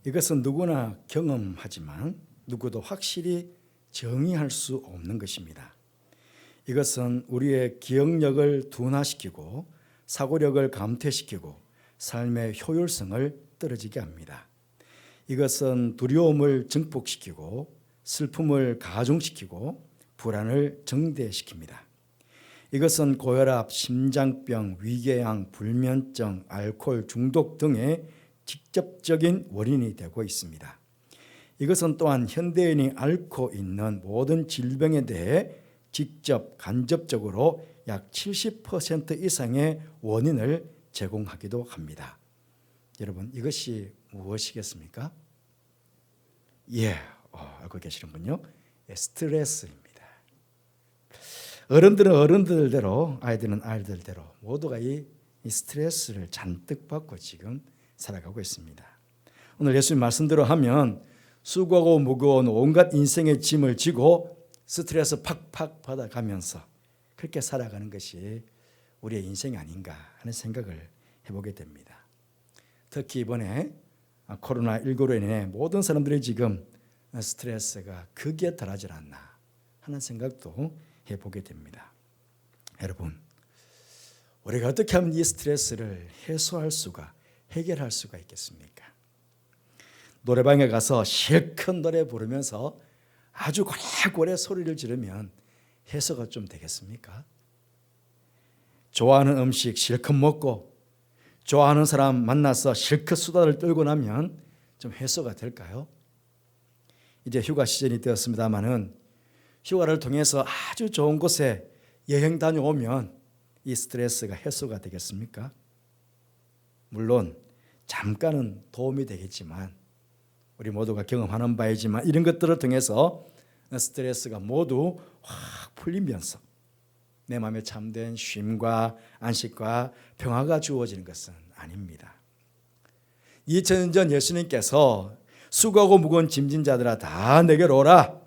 이것은 누구나 경험하지만 누구도 확실히 정의할 수 없는 것입니다. 이것은 우리의 기억력을 둔화시키고 사고력을 감퇴시키고 삶의 효율성을 떨어지게 합니다. 이것은 두려움을 증폭시키고 슬픔을 가중시키고 불안을 증대시킵니다. 이것은 고혈압, 심장병, 위궤양, 불면증, 알코올 중독 등의 직접적인 원인이 되고 있습니다. 이것은 또한 현대인이 앓고 있는 모든 질병에 대해 직접 간접적으로 약 70% 이상의 원인을 제공하기도 합니다. 여러분, 이것이 무엇이겠습니까? 알고 계시는군요. 스트레스입니다. 어른들은 어른들대로, 아이들은 아이들대로 모두가 이 스트레스를 잔뜩 받고 지금 살아가고 있습니다. 오늘 예수님 말씀대로 하면 수고하고 무거운 온갖 인생의 짐을 지고 스트레스 팍팍 받아가면서 그렇게 살아가는 것이 우리의 인생이 아닌가 하는 생각을 해보게 됩니다. 특히 이번에 코로나19로 인해 모든 사람들이 지금 스트레스가 극에 달하지 않나 하는 생각도 해보게 됩니다. 여러분, 우리가 어떻게 하면 이 스트레스를 해소할 수가, 해결할 수가 있겠습니까? 노래방에 가서 실컷 노래 부르면서 아주 고래고래 소리를 지르면 해소가 좀 되겠습니까? 좋아하는 음식 실컷 먹고 좋아하는 사람 만나서 실컷 수다를 떨고 나면 좀 해소가 될까요? 이제 휴가 시즌이 되었습니다마는 휴가를 통해서 아주 좋은 곳에 여행 다녀오면 이 스트레스가 해소가 되겠습니까? 물론 잠깐은 도움이 되겠지만 우리 모두가 경험하는 바이지만 이런 것들을 통해서 스트레스가 모두 확 풀리면서 내 마음에 참된 쉼과 안식과 평화가 주어지는 것은 아닙니다. 2000년 전 예수님께서 수고하고 무거운 짐진 자들아 다 내게로 오라,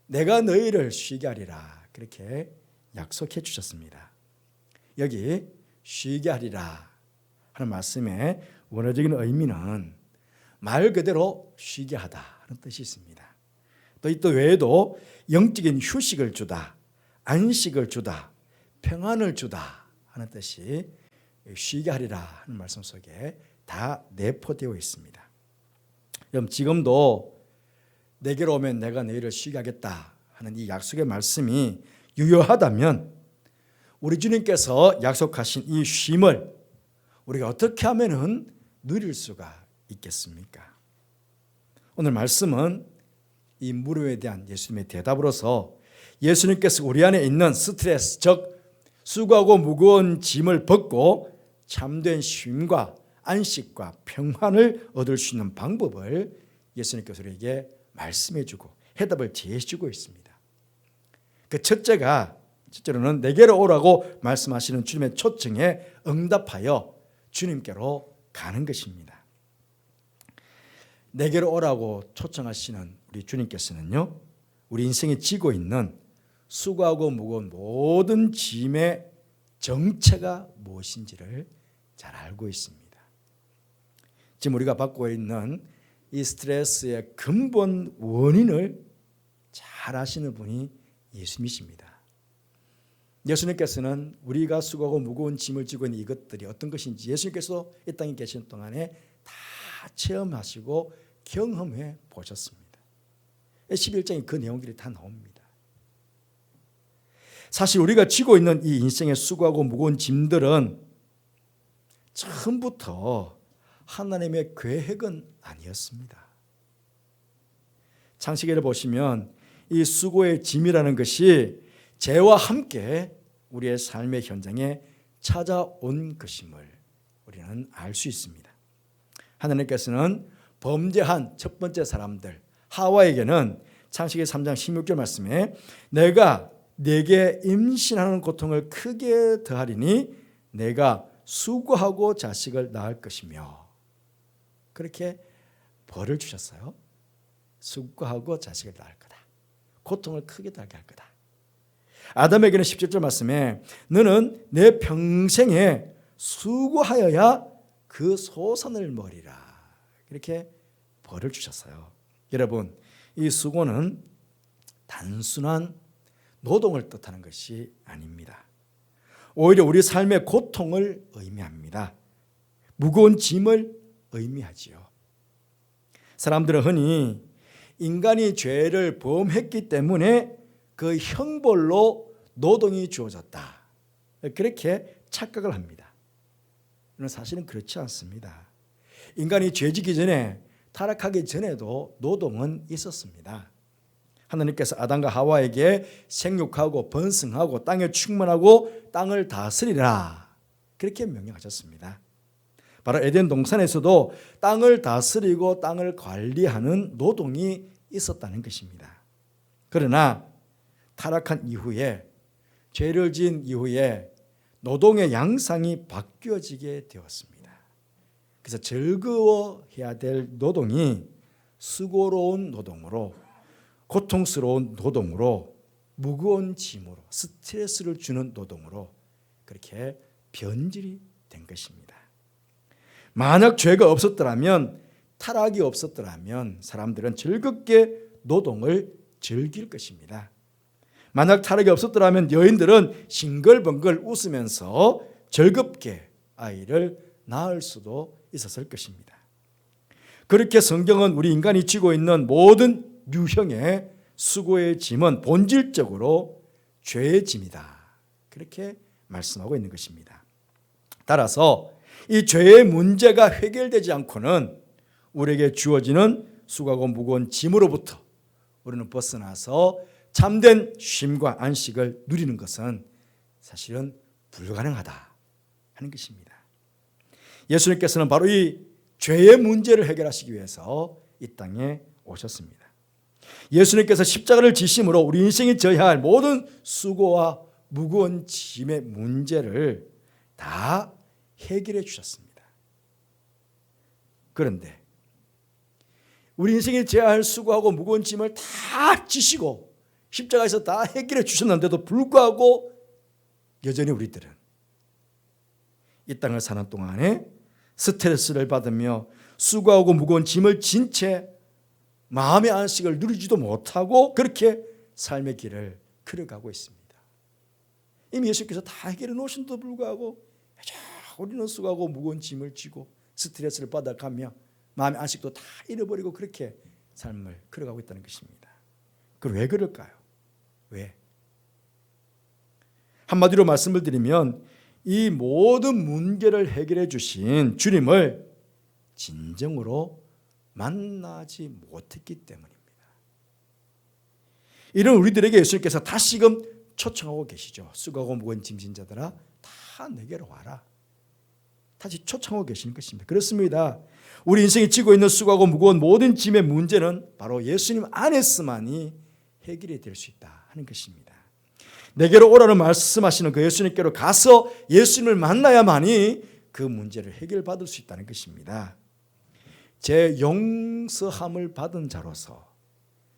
내가 너희를 쉬게 하리라, 그렇게 약속해 주셨습니다. 여기 쉬게 하리라 하는 말씀의 원어적인 의미는 말 그대로 쉬게 하다 하는 뜻이 있습니다. 또 이 외에도 영적인 휴식을 주다, 안식을 주다, 평안을 주다 하는 뜻이 쉬게 하리라 하는 말씀 속에 다 내포되어 있습니다. 그럼 지금도 내게로 오면 내가 너희를 쉬게 하겠다 하는 이 약속의 말씀이 유효하다면 우리 주님께서 약속하신 이 쉼을 우리가 어떻게 하면 누릴 수가 있겠습니까? 오늘 말씀은 이 물음에 대한 예수님의 대답으로서 예수님께서 우리 안에 있는 스트레스, 즉 수고하고 무거운 짐을 벗고 참된 쉼과 안식과 평안을 얻을 수 있는 방법을 예수님께서 우리에게 말씀해 주고 해답을 제시해 주고 있습니다. 그 첫째로는 내게로 오라고 말씀하시는 주님의 초청에 응답하여 주님께로 가는 것입니다. 내게로 오라고 초청하시는 우리 주님께서는요, 우리 인생에 지고 있는 수고하고 무거운 모든 짐의 정체가 무엇인지를 잘 알고 있습니다. 지금 우리가 받고 있는 이 스트레스의 근본 원인을 잘 아시는 분이 예수님이십니다. 예수님께서는 우리가 수고하고 무거운 짐을 지고 있는 이것들이 어떤 것인지 예수님께서 이 땅에 계신 동안에 다 체험하시고 경험해 보셨습니다. 11장에 그 내용들이 다 나옵니다. 사실 우리가 지고 있는 이 인생의 수고하고 무거운 짐들은 처음부터 하나님의 계획은 아니었습니다. 창세기를 보시면 이 수고의 짐이라는 것이 죄와 함께 우리의 삶의 현장에 찾아온 것임을 우리는 알 수 있습니다. 하나님께서는 범죄한 첫 번째 사람들 하와에게는 창세기 3장 16절 말씀에 내가 네게 임신하는 고통을 크게 더하리니 내가 수고하고 자식을 낳을 것이며, 그렇게 벌을 주셨어요. 수고하고 자식을 낳을 거다. 고통을 크게 더하게 할 거다. 아담에게는 17절 말씀에 너는 내 평생에 수고하여야 그 소산을 먹으리라, 이렇게 벌을 주셨어요. 여러분, 이 수고는 단순한 노동을 뜻하는 것이 아닙니다. 오히려 우리 삶의 고통을 의미합니다. 무거운 짐을 의미하지요. 사람들은 흔히 인간이 죄를 범했기 때문에 그 형벌로 노동이 주어졌다, 그렇게 착각을 합니다. 그러나 사실은 그렇지 않습니다. 인간이 죄지기 전에, 타락하기 전에도 노동은 있었습니다. 하나님께서 아담과 하와에게 생육하고 번성하고 땅에 충만하고 땅을 다스리라, 그렇게 명령하셨습니다. 바로 에덴 동산에서도 땅을 다스리고 땅을 관리하는 노동이 있었다는 것입니다. 그러나 타락한 이후에, 죄를 지은 이후에 노동의 양상이 바뀌어지게 되었습니다. 그래서 즐거워해야 될 노동이 수고로운 노동으로, 고통스러운 노동으로, 무거운 짐으로, 스트레스를 주는 노동으로 그렇게 변질이 된 것입니다. 만약 죄가 없었더라면, 타락이 없었더라면 사람들은 즐겁게 노동을 즐길 것입니다. 만약 타락이 없었더라면 여인들은 싱글벙글 웃으면서 즐겁게 아이를 낳을 수도 있었을 것입니다. 그렇게 성경은 우리 인간이 지고 있는 모든 유형의 수고의 짐은 본질적으로 죄의 짐이다, 그렇게 말씀하고 있는 것입니다. 따라서 이 죄의 문제가 해결되지 않고는 우리에게 주어지는 수고하고 무거운 짐으로부터 우리는 벗어나서 참된 쉼과 안식을 누리는 것은 사실은 불가능하다 하는 것입니다. 예수님께서는 바로 이 죄의 문제를 해결하시기 위해서 이 땅에 오셨습니다. 예수님께서 십자가를 지심으로 우리 인생이 져야 할 모든 수고와 무거운 짐의 문제를 다 해결해 주셨습니다. 그런데 우리 인생이 져야 할 수고하고 무거운 짐을 다 지시고 십자가에서 다 해결해 주셨는데도 불구하고 여전히 우리들은 이 땅을 사는 동안에 스트레스를 받으며 수고하고 무거운 짐을 진 채 마음의 안식을 누리지도 못하고 그렇게 삶의 길을 걸어가고 있습니다. 이미 예수께서 다 해결해 놓으신데도 불구하고 우리는 수고하고 무거운 짐을 지고 스트레스를 받아가며 마음의 안식도 다 잃어버리고 그렇게 삶을 걸어가고 있다는 것입니다. 그럼 왜 그럴까요? 왜? 한마디로 말씀을 드리면 이 모든 문제를 해결해 주신 주님을 진정으로 만나지 못했기 때문입니다. 이런 우리들에게 예수님께서 다시금 초청하고 계시죠. 수고하고 무거운 짐진 자들아 다 내게로 와라. 다시 초청하고 계시는 것입니다. 그렇습니다. 우리 인생이 지고 있는 수고하고 무거운 모든 짐의 문제는 바로 예수님 안에서만이 해결이 될 수 있다 하는 것입니다. 내게로 오라는 말씀하시는 그 예수님께로 가서 예수님을 만나야만이 그 문제를 해결받을 수 있다는 것입니다. 제 용서함을 받은 자로서,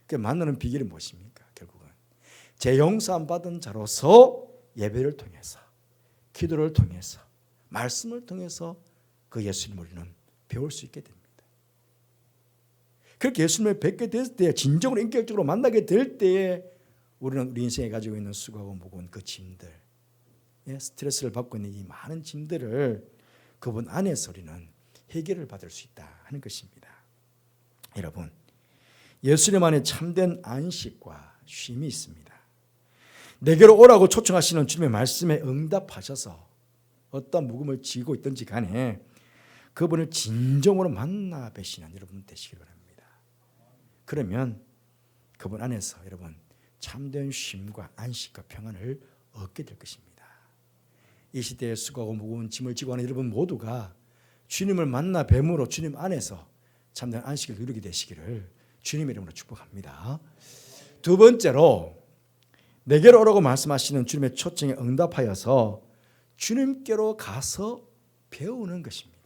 그 만나는 비결이 무엇입니까? 결국은 제 용서함 받은 자로서 예배를 통해서, 기도를 통해서, 말씀을 통해서 그 예수님을 우리는 배울 수 있게 됩니다. 그렇게 예수님을 뵙게 될 때, 진정으로 인격적으로 만나게 될 때에 우리는 우리 인생에 가지고 있는 수고하고 무거운 그 짐들, 스트레스를 받고 있는 이 많은 짐들을 그분 안에서 우리는 해결을 받을 수 있다 하는 것입니다. 여러분, 예수님 안에 참된 안식과 쉼이 있습니다. 내게로 오라고 초청하시는 주님의 말씀에 응답하셔서 어떤 무거움을 지고 있든지 간에 그분을 진정으로 만나 뵈시는 여러분 되시길 바랍니다. 그러면 그분 안에서 여러분 참된 쉼과 안식과 평안을 얻게 될 것입니다. 이 시대에 수고하고 무거운 짐을 지고 하는 여러분 모두가 주님을 만나 뵈므로 주님 안에서 참된 안식을 누리게 되시기를 주님의 이름으로 축복합니다. 두 번째로 내게로 오라고 말씀하시는 주님의 초청에 응답하여서 주님께로 가서 배우는 것입니다.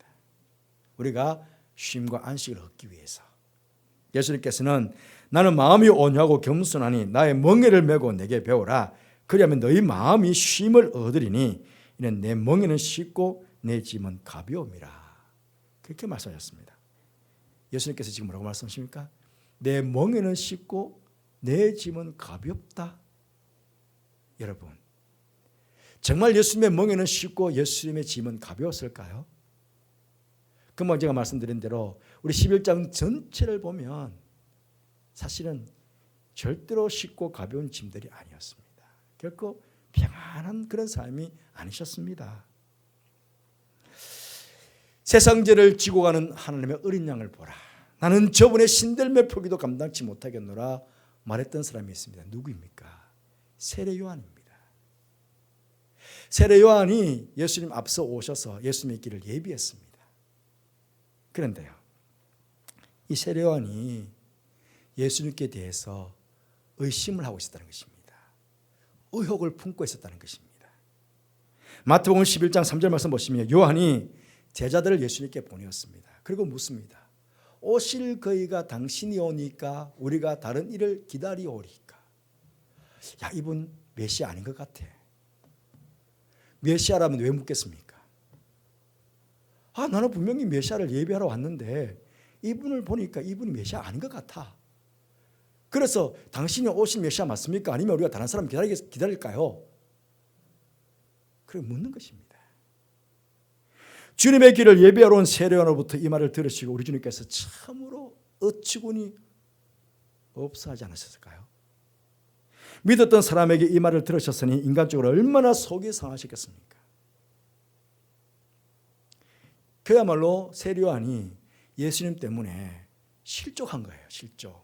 우리가 쉼과 안식을 얻기 위해서 예수님께서는 나는 마음이 온유하고 겸손하니 나의 멍에를 메고 내게 배우라. 그리하면 너희 마음이 쉼을 얻으리니 이는 내 멍에는 쉽고 내 짐은 가벼움이라. 그렇게 말씀하셨습니다. 예수님께서 지금 뭐라고 말씀하십니까? 내 멍에는 쉽고 내 짐은 가볍다. 여러분, 정말 예수님의 멍에는 쉽고 예수님의 짐은 가벼웠을까요? 금방 제가 말씀드린 대로 우리 11장 전체를 보면 사실은 절대로 쉽고 가벼운 짐들이 아니었습니다. 결코 평안한 그런 삶이 아니셨습니다. 세상죄를 지고 가는 하나님의 어린 양을 보라. 나는 저분의 신들매 포기도 감당치 못하겠노라 말했던 사람이 있습니다. 누구입니까? 세례 요한입니다. 세례 요한이 예수님 앞서 오셔서 예수님의 길을 예비했습니다. 그런데요, 이 세례 요한이 예수님께 대해서 의심을 하고 있었다는 것입니다. 의혹을 품고 있었다는 것입니다. 마태복음 11장 3절 말씀 보시면 요한이 제자들을 예수님께 보내었습니다. 그리고 묻습니다. 오실 그이가 당신이 오니까 우리가 다른 일을 기다리오리까? 야, 이분 메시아 아닌 것 같아. 메시아라면 왜 묻겠습니까? 나는 분명히 메시아를 예비하러 왔는데 이분을 보니까 이분이 메시아 아닌 것 같아. 그래서 당신이 오신 메시아 맞습니까? 아니면 우리가 다른 사람 기다릴까요? 그렇게 묻는 것입니다. 주님의 길을 예배하러 온 세례 요한으로부터 이 말을 들으시고 우리 주님께서 참으로 어처구니 없어 하지 않으셨을까요? 믿었던 사람에게 이 말을 들으셨으니 인간적으로 얼마나 속이 상하셨겠습니까? 그야말로 세례 요한이 예수님 때문에 실족한 거예요. 실족.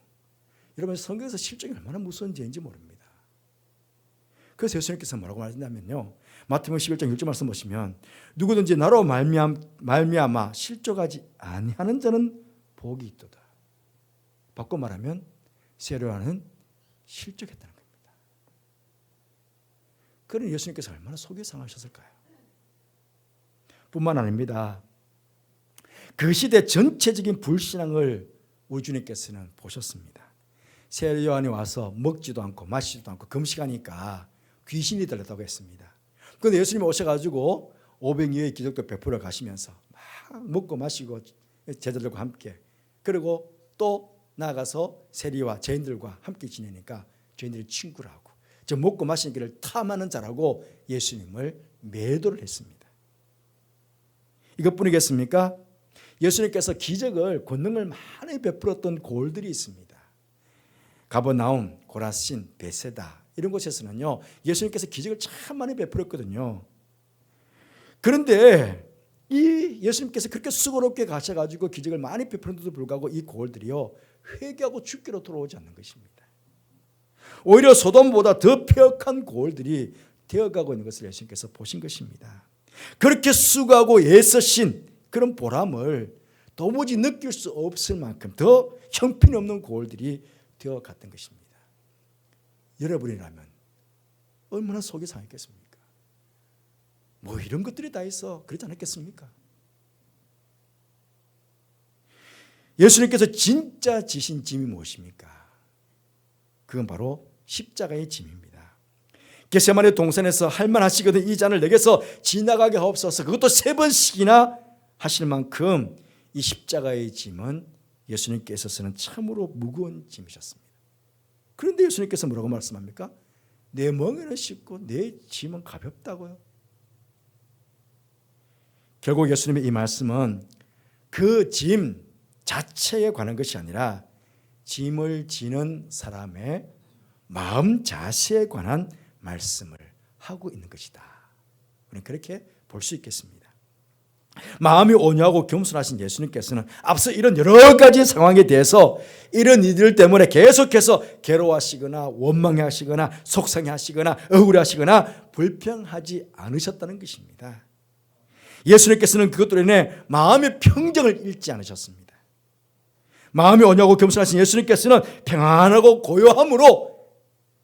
여러분, 성경에서 실족이 얼마나 무서운 죄인지 모릅니다. 그래서 예수님께서 뭐라고 말하냐면요, 마태복음 11장 1절 말씀 보시면 누구든지 나로 말미암아 실족하지 아니하는 자는 복이 있도다. 바꿔 말하면 세례 요한은 실족했다는 겁니다. 그런 예수님께서 얼마나 속이 상하셨을까요? 뿐만 아닙니다. 그 시대 전체적인 불신앙을 우리 주님께서는 보셨습니다. 세례 요한이 와서 먹지도 않고 마시지도 않고 금식하니까 귀신이 들렸다고 했습니다. 그런데 예수님이 오셔가지고 500 이하의 기적도 베풀어 가시면서 막 먹고 마시고 제자들과 함께, 그리고 또 나아가서 세리와 죄인들과 함께 지내니까 죄인들이 친구를 하고 저 먹고 마시는 길을 탐하는 자라고 예수님을 매도를 했습니다. 이것뿐이겠습니까? 예수님께서 기적을, 권능을 많이 베풀었던 고을들이 있습니다. 가버나움, 고라신, 베세다 이런 곳에서는요, 예수님께서 기적을 참 많이 베풀었거든요. 그런데 이 예수님께서 그렇게 수고롭게 가셔가지고 기적을 많이 베푸는데도 불구하고 이 고을들이요, 회개하고 죽기로 돌아오지 않는 것입니다. 오히려 소돔보다 더 폐역한 고을들이 되어가고 있는 것을 예수님께서 보신 것입니다. 그렇게 수고하고 애쓰신 그런 보람을 도무지 느낄 수 없을 만큼 더 형편없는 고을들이 되어갔던 것입니다. 여러분이라면 얼마나 속이 상했겠습니까? 뭐 이런 것들이 다 있어 그러지 않았겠습니까? 예수님께서 진짜 지신 짐이 무엇입니까? 그건 바로 십자가의 짐입니다. 겟세마네 동산에서 할 만하시거든 이 잔을 내게서 지나가게 하옵소서, 그것도 3번씩이나 하실 만큼 이 십자가의 짐은 예수님께서는 참으로 무거운 짐이셨습니다. 그런데 예수님께서 뭐라고 말씀합니까? 내 멍에는 쉽고 내 짐은 가볍다고요. 결국 예수님의 이 말씀은 그 짐 자체에 관한 것이 아니라 짐을 지는 사람의 마음 자세에 관한 말씀을 하고 있는 것이다. 우리는 그렇게 볼 수 있겠습니다. 마음이 온유하고 겸손하신 예수님께서는 앞서 이런 여러 가지 상황에 대해서 이런 이들 때문에 계속해서 괴로워하시거나 원망하시거나 속상해하시거나 억울해하시거나 불평하지 않으셨다는 것입니다. 예수님께서는 그것들로 인해 마음의 평정을 잃지 않으셨습니다. 마음이 온유하고 겸손하신 예수님께서는 평안하고 고요함으로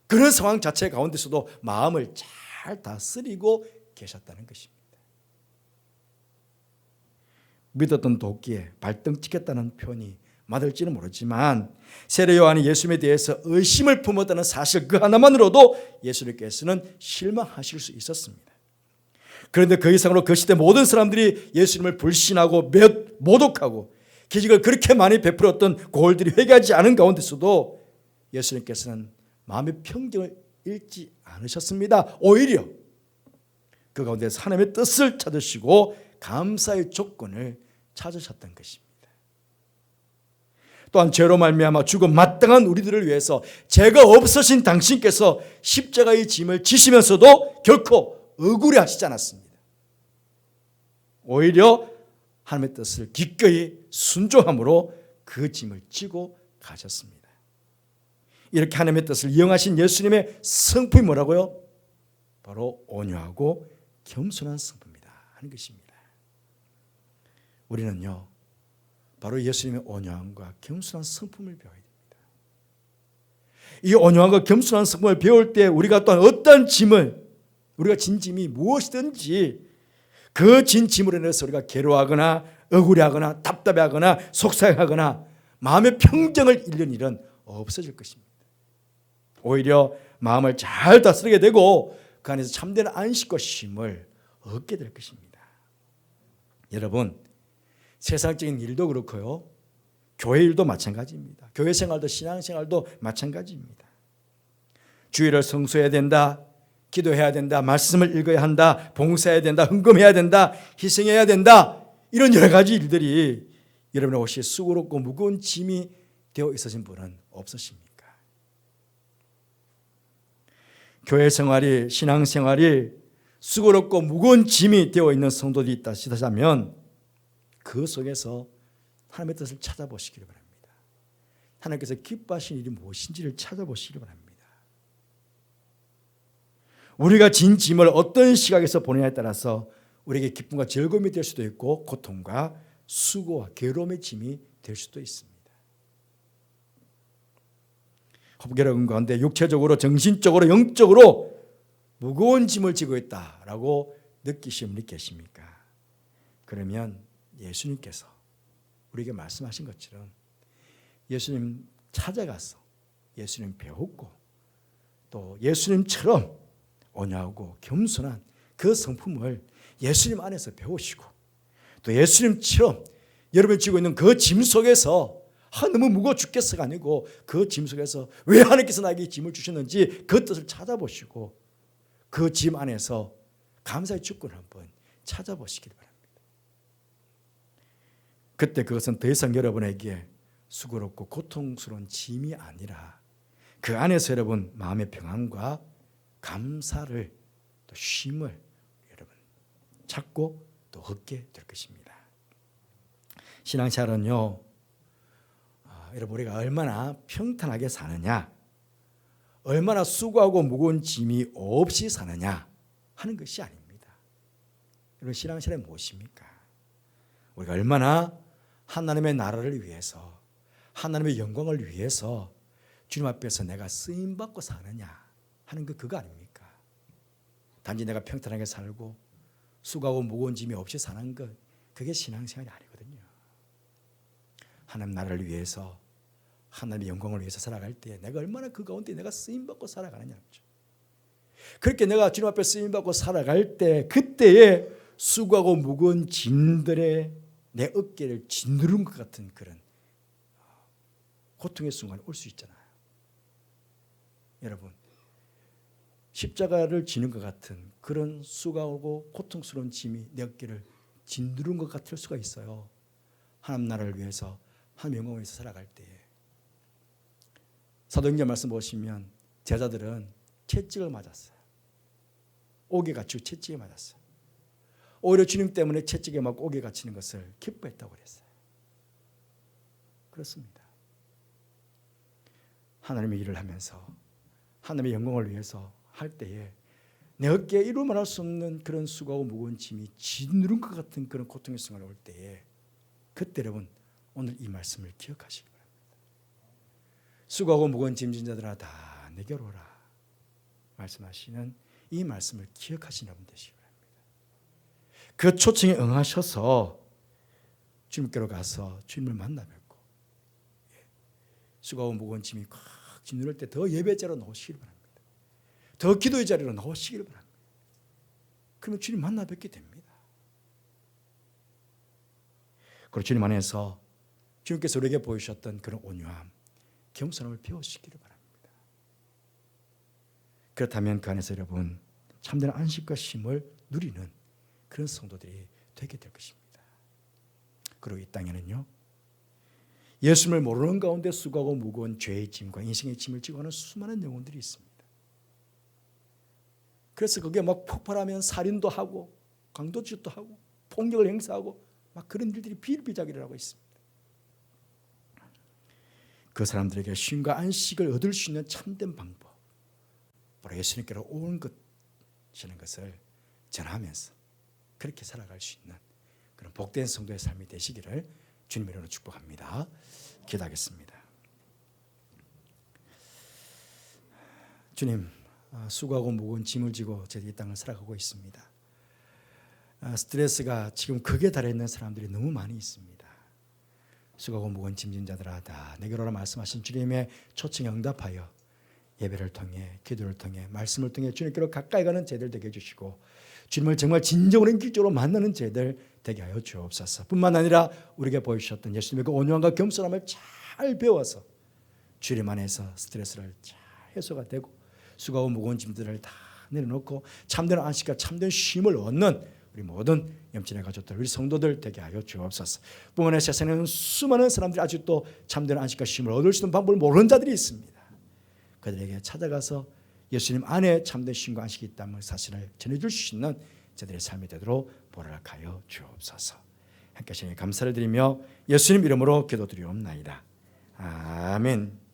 그런 상황 자체 가운데서도 마음을 잘 다스리고 계셨다는 것입니다. 믿었던 도끼에 발등 찍혔다는 표현이 맞을지는 모르지만 세례 요한이 예수님에 대해서 의심을 품었다는 사실 그 하나만으로도 예수님께서는 실망하실 수 있었습니다. 그런데 그 이상으로 그 시대 모든 사람들이 예수님을 불신하고 모독하고 기적을 그렇게 많이 베풀었던 고을들이 회개하지 않은 가운데서도 예수님께서는 마음의 평정을 잃지 않으셨습니다. 오히려 그 가운데서 하나님의 뜻을 찾으시고 감사의 조건을 찾으셨던 것입니다. 또한 죄로 말미암아 죽어 마땅한 우리들을 위해서 죄가 없으신 당신께서 십자가의 짐을 지시면서도 결코 억울해하시지 않았습니다. 오히려 하나님의 뜻을 기꺼이 순종함으로 그 짐을 지고 가셨습니다. 이렇게 하나님의 뜻을 이행하신 예수님의 성품이 뭐라고요? 바로 온유하고 겸손한 성품이다 하는 것입니다. 우리는요, 바로 예수님의 온유함과 겸손한 성품을 배워야 됩니다. 이 온유함과 겸손한 성품을 배울 때 우리가 또한 어떤 짐을, 우리가 진 짐이 무엇이든지 그 진 짐으로 인해서 우리가 괴로워하거나 억울해하거나 답답해하거나 속상하거나 마음의 평정을 잃는 일은 없어질 것입니다. 오히려 마음을 잘 다스리게 되고 그 안에서 참된 안식과 쉼을 얻게 될 것입니다. 여러분, 세상적인 일도 그렇고요, 교회 일도 마찬가지입니다. 교회 생활도 신앙생활도 마찬가지입니다. 주일을 성수해야 된다, 기도해야 된다, 말씀을 읽어야 한다, 봉사해야 된다, 헌금해야 된다, 희생해야 된다, 이런 여러 가지 일들이 여러분의 혹시 수고롭고 무거운 짐이 되어 있으신 분은 없으십니까? 교회 생활이, 신앙생활이 수고롭고 무거운 짐이 되어 있는 성도들이 있다 하시다면 그 속에서 하나님의 뜻을 찾아보시기를 바랍니다. 하나님께서 기뻐하시는 일이 무엇인지를 찾아보시기를 바랍니다. 우리가 진 짐을 어떤 시각에서 보느냐에 따라서 우리에게 기쁨과 즐거움이 될 수도 있고 고통과 수고와 괴로움의 짐이 될 수도 있습니다. 여러분 가운데 육체적으로, 정신적으로, 영적으로 무거운 짐을 지고 있다라고 느끼시는 분이 계십니까? 그러면 예수님께서 우리에게 말씀하신 것처럼 예수님 찾아가서 예수님 배웠고 또 예수님처럼 온유하고 겸손한 그 성품을 예수님 안에서 배우시고 또 예수님처럼 여러분이 지고 있는 그 짐 속에서 너무 무거워 죽겠어가 아니고 그 짐 속에서 왜 하나님께서 나에게 짐을 주셨는지 그 뜻을 찾아보시고 그 짐 안에서 감사의 주권을 한번 찾아보시길 바랍니다. 그때 그것은 더 이상 여러분에게 수고롭고 고통스러운 짐이 아니라 그 안에서 여러분 마음의 평안과 감사를 또 쉼을 여러분 찾고 또 얻게 될 것입니다. 신앙생활은요, 여러분 우리가 얼마나 평탄하게 사느냐, 얼마나 수고하고 무거운 짐이 없이 사느냐 하는 것이 아닙니다. 여러분 신앙생활이 무엇입니까? 우리가 얼마나 하나님의 나라를 위해서, 하나님의 영광을 위해서 주님 앞에서 내가 쓰임받고 사느냐 하는 거 그거 아닙니까? 단지 내가 평탄하게 살고 수고하고 무거운 짐이 없이 사는 것, 그게 신앙생활이 아니거든요. 하나님 나라를 위해서, 하나님의 영광을 위해서 살아갈 때 내가 얼마나 그 가운데 내가 쓰임받고 살아가느냐. 그렇게 내가 주님 앞에 쓰임받고 살아갈 때 그때에 수고하고 무거운 짐들의 내 어깨를 짓누른 것 같은 그런 고통의 순간이 올 수 있잖아요. 여러분 십자가를 지는 것 같은 그런 수고하고 고통스러운 짐이 내 어깨를 짓누른 것 같을 수가 있어요. 하나님 나라를 위해서, 하나님 영광을 위해서 살아갈 때에. 사도행전 말씀 보시면 제자들은 채찍을 맞았어요. 옥에 갇히고 채찍에 맞았어요. 오히려 주님 때문에 채찍에 맞고 옥에 갇히는 것을 기뻐했다고 그랬어요. 그렇습니다. 하나님의 일을 하면서 하나님의 영광을 위해서 할 때에 내 어깨에 이루 말할 수 없는 그런 수고하고 무거운 짐이 짓누른 것 같은 그런 고통의 순간이 올 때에 그때 여러분 오늘 이 말씀을 기억하시기 바랍니다. 수고하고 무거운 짐진 자들아 다 내게로 오라 말씀하시는 이 말씀을 기억하시는 여러분 되시기 바랍니다. 그 초청에 응하셔서 주님께로 가서 주님을 만나 뵙고 수고하고 무거운 짐이 꽉 짓누를 때 더 예배 자리로 나오시길 바랍니다. 더 기도의 자리로 나오시길 바랍니다. 그러면 주님 만나 뵙게 됩니다. 그리고 주님 안에서 주님께서 우리에게 보이셨던 그런 온유함, 겸손함을 배우시기를 바랍니다. 그렇다면 그 안에서 여러분 참된 안식과 쉼을 누리는 그런 성도들이 되게 될 것입니다. 그리고 이 땅에는요, 예수님을 모르는 가운데 수고하고 무거운 죄의 짐과 인생의 짐을 지고 하는 수많은 영혼들이 있습니다. 그래서 그게 막 폭발하면 살인도 하고 강도짓도 하고 폭력을 행사하고 막 그런 일들이 비일비재하게 하고 있습니다. 그 사람들에게 쉼과 안식을 얻을 수 있는 참된 방법, 바로 예수님께로 온 것이라는 것을 전하면서 그렇게 살아갈 수 있는 그런 복된 성도의 삶이 되시기를 주님의 이름으로 축복합니다. 기도하겠습니다. 주님, 수고하고 무거운 짐을 지고 저희 이 땅을 살아가고 있습니다. 스트레스가 지금 극에 달해 있는 사람들이 너무 많이 있습니다. 수고하고 무거운 짐진 자들아 다 내게로 오라 말씀하신 주님의 초청에 응답하여 예배를 통해 기도를 통해 말씀을 통해 주님께로 가까이 가는 제들 되게 해주시고 주님을 정말 진정으로 인격적으로 만나는 제들 되게 하여 주옵소서. 뿐만 아니라 우리에게 보여주셨던 예수님의 그 온유함과 겸손함을 잘 배워서 주님 안에서 스트레스를 잘 해소가 되고 수고하고 무거운 짐들을 다 내려놓고 참된 안식과 참된 쉼을 얻는 우리 모든 염치의 가족들, 우리 성도들 되게 하여 주옵소서. 뿐만 아니라 세상에는 수많은 사람들이 아직도 참된 안식과 쉼을 얻을 수 있는 방법을 모르는 자들이 있습니다. 그들에게 찾아가서 예수님 안에 참된 쉼과 안식이 있다는 사실을 전해줄 수 있는 저들의 삶이 되도록 보호하여 주옵소서. 함께 하시니 감사를 드리며 예수님 이름으로 기도드리옵나이다. 아멘.